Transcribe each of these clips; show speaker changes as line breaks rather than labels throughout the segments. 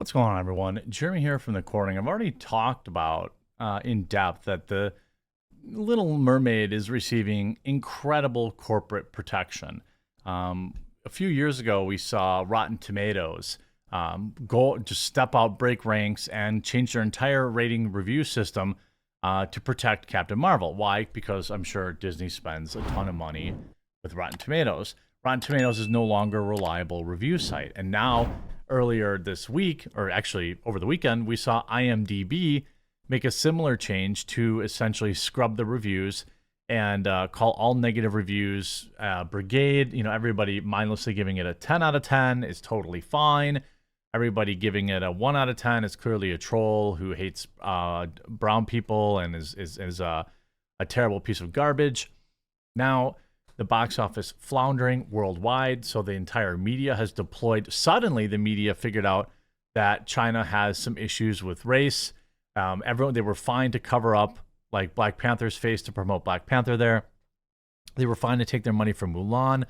What's going on, everyone? Jeremy here from the Corning. I've already talked about in depth that the Little Mermaid is receiving incredible corporate protection. A few years ago, we saw Rotten Tomatoes go just step out, break ranks, and change their entire rating review system to protect Captain Marvel. Why? Because I'm sure Disney spends a ton of money with Rotten Tomatoes. Rotten Tomatoes is no longer a reliable review site, and now earlier this week, or actually over the weekend, we saw IMDb make a similar change to essentially scrub the reviews and call all negative reviews brigade. You know, everybody mindlessly giving it a 10 out of 10 is totally fine. Everybody giving it a 1 out of 10 is clearly a troll who hates brown people and is a terrible piece of garbage. Now, the box office floundering worldwide, so the entire media has deployed. Suddenly, the media figured out that China has some issues with race. They were fine to cover up like Black Panther's face to promote Black Panther there. They were fine to take their money from Mulan.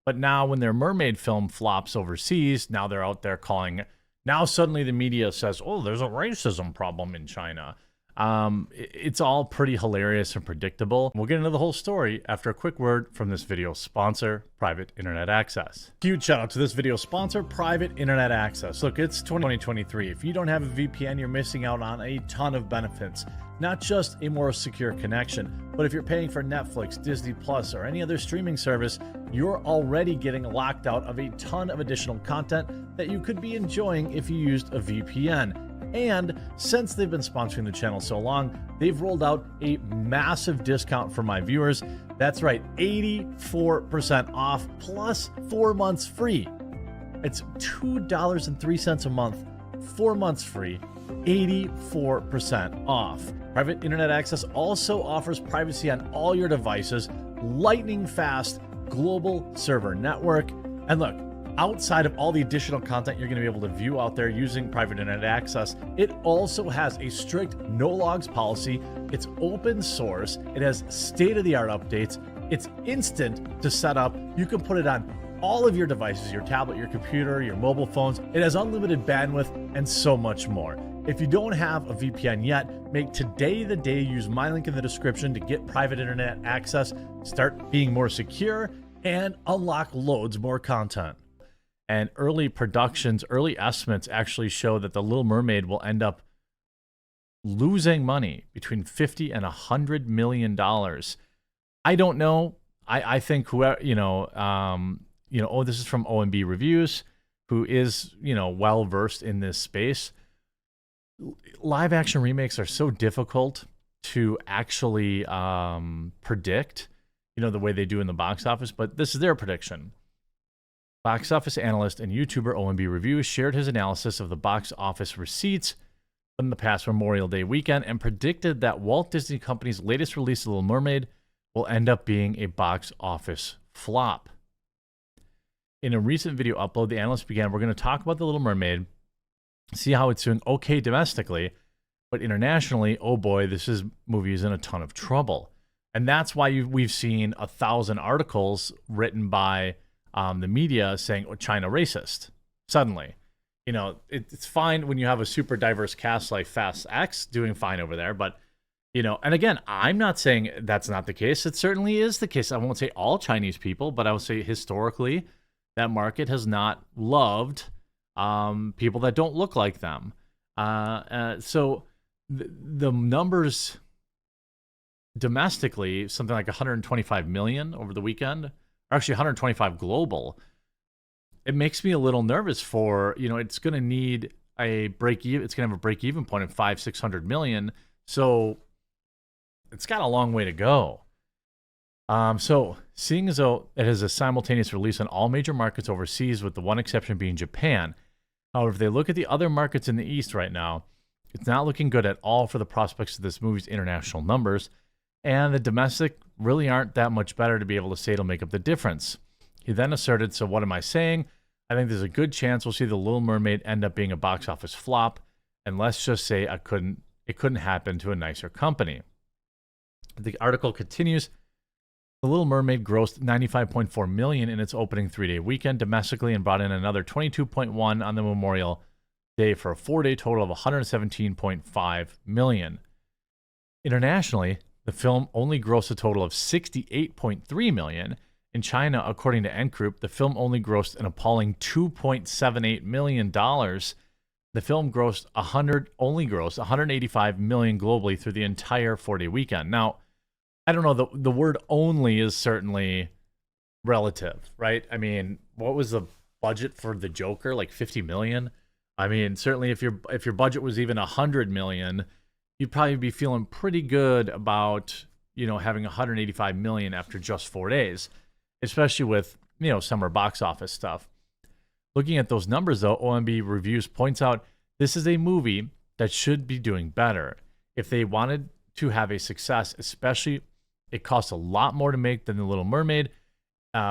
But now when their mermaid film flops overseas, now they're out there calling. Now suddenly the media says, oh, there's a racism problem in China. It's all pretty hilarious and predictable. We'll get into the whole story after a quick word from this video sponsor, Private Internet Access. Huge shout out to this video sponsor, Private Internet Access. Look, it's 2023. If you don't have a VPN, you're missing out on a ton of benefits. Not just a more secure connection, but if you're paying for Netflix, Disney Plus, or any other streaming service, you're already getting locked out of a ton of additional content that you could be enjoying if you used a VPN. And since they've been sponsoring the channel so long, they've rolled out a massive discount for my viewers. That's right, 84% off plus 4 months free. It's $2.03 a month, 4 months free, 84% off. Private Internet Access also offers privacy on all your devices, lightning fast global server network. And look, outside of all the additional content you're going to be able to view out there using Private Internet Access, it also has a strict no logs policy. It's open source. It has state-of-the-art updates. It's instant to set up. You can put it on all of your devices, your tablet, your computer, your mobile phones. It has unlimited bandwidth and so much more. If you don't have a VPN yet, make today the day. Use my link in the description to get Private Internet Access, start being more secure, and unlock loads more content. And early estimates actually show that The Little Mermaid will end up losing money between $50 and $100 million. I don't know. I think whoever, oh, this is from OMB Reviews, who is, well versed in this space. Live action remakes are so difficult to actually predict, the way they do in the box office, but this is their prediction. Box office analyst and YouTuber OMB Reviews shared his analysis of the box office receipts from the past Memorial Day weekend and predicted that Walt Disney Company's latest release, The Little Mermaid, will end up being a box office flop. In a recent video upload, the analyst began, we're going to talk about The Little Mermaid, see how it's doing okay domestically, but internationally, oh boy, movie is in a ton of trouble. And that's why we've seen 1,000 articles written by the media saying, oh, China racist. Suddenly, it's fine when you have a super diverse cast like Fast X doing fine over there. But, and again, I'm not saying that's not the case. It certainly is the case. I won't say all Chinese people, but I will say historically that market has not loved people that don't look like them. So the numbers domestically, something like 125 million over the weekend, actually 125 global. It makes me a little nervous for, it's going to need a break even. It's going to have a break even point of 500-600 million. So it's got a long way to go. So seeing as though it has a simultaneous release on all major markets overseas, with the one exception being Japan. However, if they look at the other markets in the East right now, it's not looking good at all for the prospects of this movie's international numbers. And the domestic really aren't that much better to be able to say it'll make up the difference. He then asserted, so what am I saying? I think there's a good chance we'll see The Little Mermaid end up being a box office flop, and let's just say it couldn't happen to a nicer company. The article continues, The Little Mermaid grossed $95.4 million in its opening 3-day weekend domestically and brought in another $22.1 on the Memorial day for a 4-day total of 117.5 million. Internationally, the film only grossed a total of 68.3 million. In China, according to Group, the film only grossed an appalling $2.78 million. The film only grossed 185 million globally through the entire 4-day weekend. Now, I don't know, the word only is certainly relative, right? I mean, what was the budget for the Joker? Like 50 million? I mean, certainly if your budget was even 100 million, you'd probably be feeling pretty good about, having 185 million after just 4 days, especially with, summer box office stuff. Looking at those numbers, though, OMB Reviews points out this is a movie that should be doing better. If they wanted to have a success, especially, it costs a lot more to make than The Little Mermaid.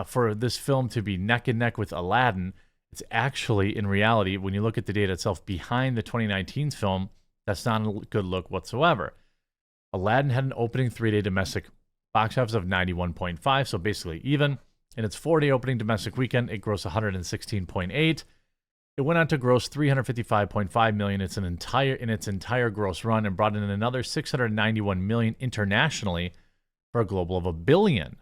For this film to be neck and neck with Aladdin, it's actually, in reality, when you look at the data itself behind the 2019 film, that's not a good look whatsoever. Aladdin had an opening 3-day domestic box office of 91.5, so basically even. In its 4-day opening domestic weekend, it grossed 116.8. It went on to gross 355.5 million in its entire gross run, and brought in another 691 million internationally for a global of $1 billion.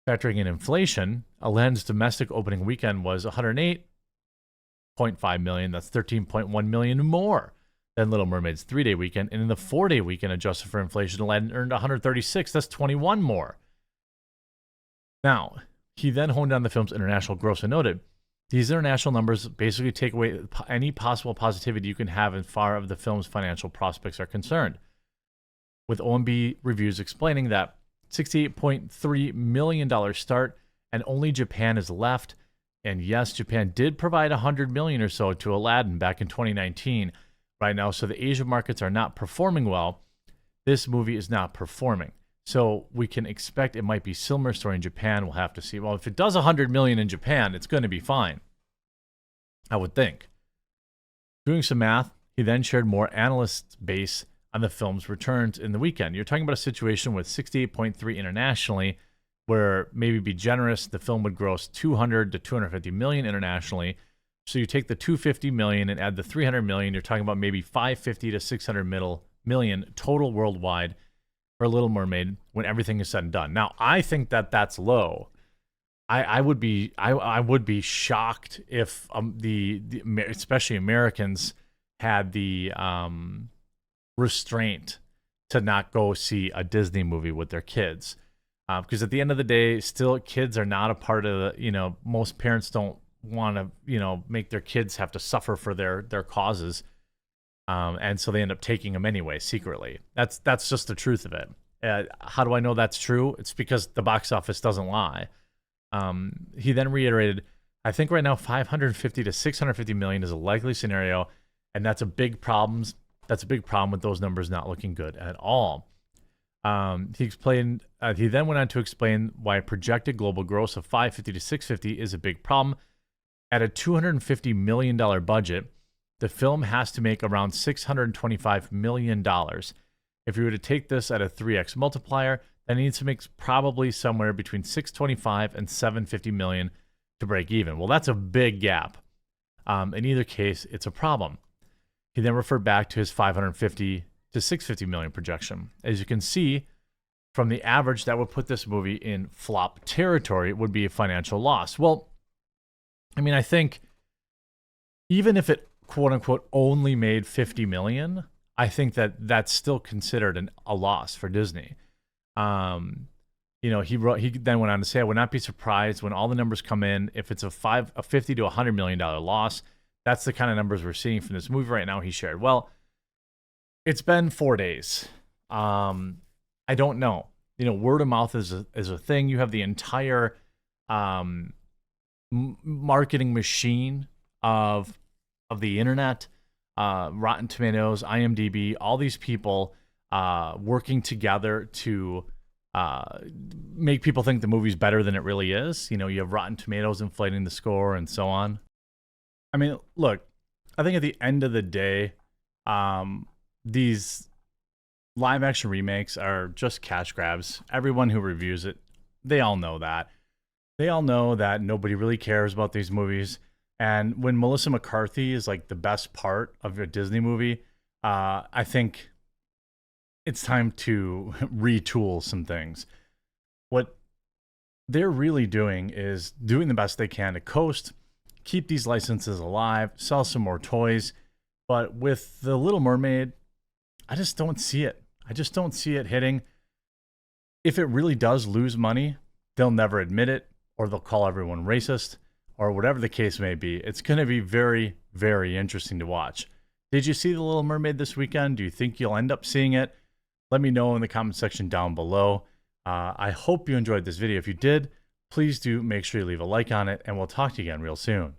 Factoring in inflation, Aladdin's domestic opening weekend was 108.5 million. That's 13.1 million more than Little Mermaid's 3-day weekend. And in the 4-day weekend, adjusted for inflation, Aladdin earned 136. That's 21 more. Now, he then honed on the film's international gross and noted, these international numbers basically take away any possible positivity you can have as far as the film's financial prospects are concerned. With OMB Reviews explaining that $68.3 million start, and only Japan is left. And yes, Japan did provide $100 million or so to Aladdin back in 2019. Right now, so the Asia markets are not performing well. This movie is not performing. So we can expect it might be similar story in Japan. We'll have to see. Well, if it does $100 million in Japan, it's going to be fine, I would think. Doing some math, he then shared more analysts' base on the film's returns in the weekend. You're talking about a situation with 68.3 internationally, where maybe be generous, the film would gross 200 to 250 million internationally. So you take the 250 million and add the 300 million, you're talking about maybe 550 to 600 million total worldwide for Little Mermaid when everything is said and done. Now, I think that that's low. I would be shocked if especially Americans had the restraint to not go see a Disney movie with their kids, because at the end of the day, still kids are not a part of the, most parents don't want to make their kids have to suffer for their causes, and so they end up taking them anyway secretly. That's just the truth of it. How do I know that's true? It's because the box office doesn't lie. He then reiterated, I think right now 550 to 650 million is a likely scenario, and that's a big problem. That's a big problem with those numbers not looking good at all. He explained. He then went on to explain why a projected global gross of 550 to 650 is a big problem. At a $250 million budget, the film has to make around $625 million. If you were to take this at a 3x multiplier, that needs to make probably somewhere between 625 and 750 million to break even. Well, that's a big gap. In either case, it's a problem. He then referred back to his 550 to 650 million projection. As you can see, from the average, that would put this movie in flop territory. It would be a financial loss. Well, I mean, I think even if it, quote unquote, only made 50 million, I think that that's still considered a loss for Disney. He then went on to say, I would not be surprised when all the numbers come in if it's a 50 to $100 million loss. That's the kind of numbers we're seeing from this movie right now. He shared, well, it's been 4 days. I don't know. Word of mouth is a thing. You have the entire marketing machine of the internet, Rotten Tomatoes, IMDb, all these people working together to make people think the movie's better than it really is. You have Rotten Tomatoes inflating the score and so on. I mean, look, I think at the end of the day, these live action remakes are just cash grabs. Everyone who reviews it, they all know that. They all know that nobody really cares about these movies. And when Melissa McCarthy is like the best part of a Disney movie, I think it's time to retool some things. What they're really doing is doing the best they can to coast, keep these licenses alive, sell some more toys. But with the Little Mermaid, I just don't see it. I just don't see it hitting. If it really does lose money, they'll never admit it, or they'll call everyone racist, or whatever the case may be. It's going to be very, very interesting to watch. Did you see The Little Mermaid this weekend? Do you think you'll end up seeing it? Let me know in the comment section down below. I hope you enjoyed this video. If you did, please do make sure you leave a like on it, and we'll talk to you again real soon.